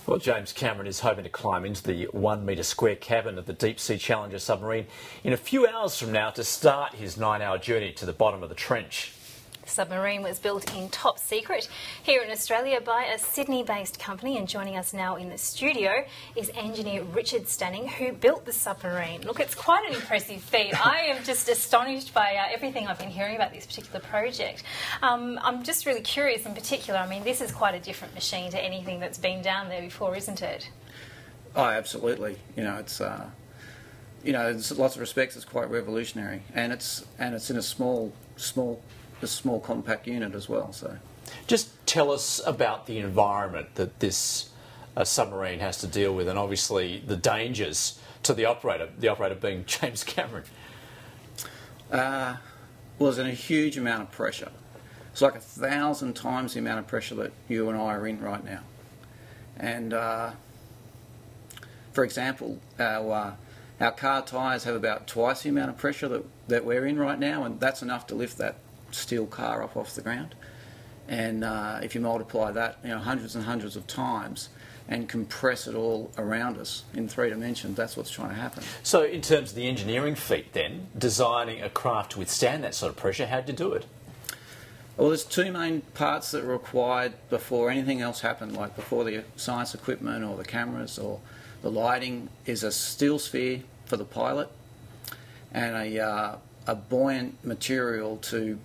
Well, James Cameron is hoping to climb into the 1 metre square cabin of the Deepsea Challenger submarine in a few hours from now to start his 9-hour journey to the bottom of the trench. The submarine was built in top secret here in Australia by a Sydney-based company, and joining us now in the studio is engineer Richard Stanning, who built the submarine. Look, it's quite an impressive feat. I am just astonished by everything I've been hearing about this particular project. I'm just really curious in particular, I mean, this is quite a different machine to anything that's been down there before, isn't it? Oh, absolutely. It's in lots of respects it's quite revolutionary, and it's in a small compact unit as well. So, just tell us about the environment that this submarine has to deal with, and obviously the dangers to the operator. The operator being James Cameron. Well, there's a huge amount of pressure. It's like 1,000 times the amount of pressure that you and I are in right now. And for example, our car tyres have about twice the amount of pressure that we're in right now, and that's enough to lift that steel car up off the ground. And if you multiply that hundreds and hundreds of times and compress it all around us in 3 dimensions, that's what's trying to happen. So in terms of the engineering feat then, designing a craft to withstand that sort of pressure, how'd you do it? Well, there's 2 main parts that are required before anything else happened, like before the science equipment or the cameras or the lighting, is a steel sphere for the pilot and a buoyant material to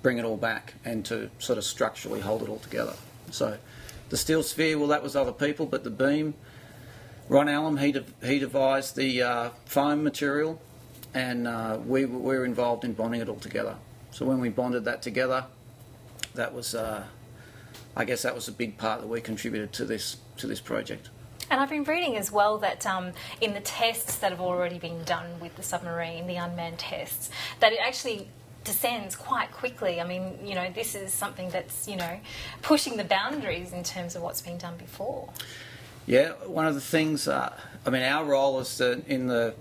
bring it all back and to sort of structurally hold it all together. So the steel sphere, well, that was other people, but the beam, Ron Allen, he devised the foam material, and we were involved in bonding it all together. So when we bonded that together, that was, I guess that was a big part that we contributed to this project. And I've been reading as well that in the tests that have already been done with the submarine, the unmanned tests, that it actually descends quite quickly. I mean, this is something that's, pushing the boundaries in terms of what's been done before. Yeah, one of the things, I mean, our role is in the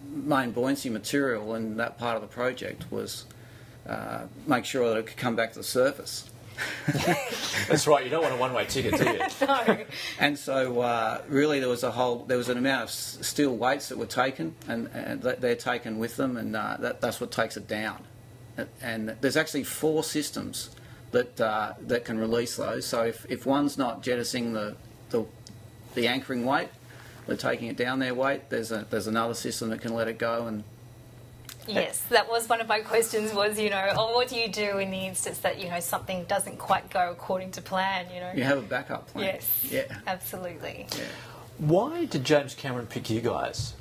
main buoyancy material and that part of the project was make sure that it could come back to the surface. That's right, you don't want a one-way ticket, do you? No. And so really there was an amount of steel weights that were taken, and they're taken with them, and that's what takes it down. And there's actually 4 systems that can release those. So if one's not jettisoning the anchoring weight, they're taking it down their weight, there's another system that can let it go. And yes, that was one of my questions was, what do you do in the instance that, something doesn't quite go according to plan, You have a backup plan. Yes, yeah, absolutely. Yeah. Why did James Cameron pick you guys?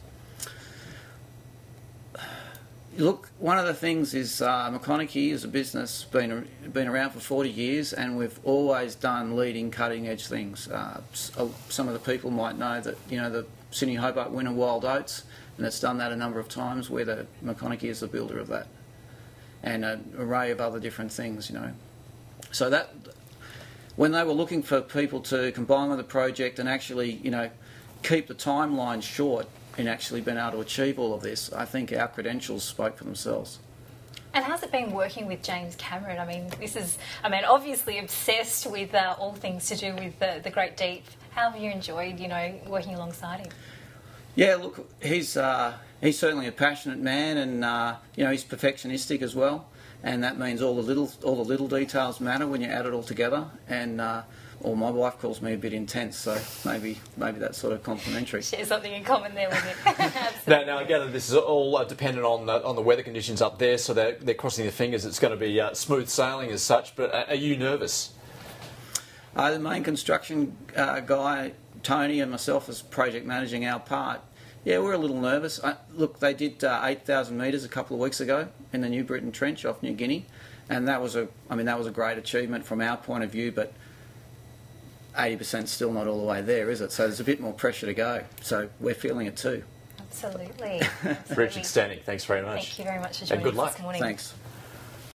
Look, one of the things is McConaghy as a business been around for 40 years, and we've always done leading, cutting-edge things. Some of the people might know that the Sydney Hobart winner Wild Oats, and it's done that a number of times. Where the McConaghy is the builder of that, and an array of other different things. So that when they were looking for people to combine with the project and actually keep the timeline short, in actually being able to achieve all of this, I think our credentials spoke for themselves. And how's it been working with James Cameron? I mean, obviously obsessed with all things to do with the Great Deep. How have you enjoyed, working alongside him? Yeah, look, he's certainly a passionate man, and he's perfectionistic as well, and that means all the little details matter when you add it all together. And or my wife calls me a bit intense, so maybe that's sort of complimentary. Share something in common there with it. Now, again, this is all dependent on the weather conditions up there, so they're crossing their fingers. It's going to be smooth sailing as such. But are you nervous? The main construction guy, Tony, and myself as project managing our part, yeah, we're a little nervous. Look, they did 8,000 metres a couple of weeks ago in the New Britain Trench off New Guinea, and that was a great achievement from our point of view, but 80% still not all the way there, is it? So there's a bit more pressure to go. So we're feeling it too. Absolutely. Richard Stanning, thanks very much. Thank you very much for joining us this morning. Thanks.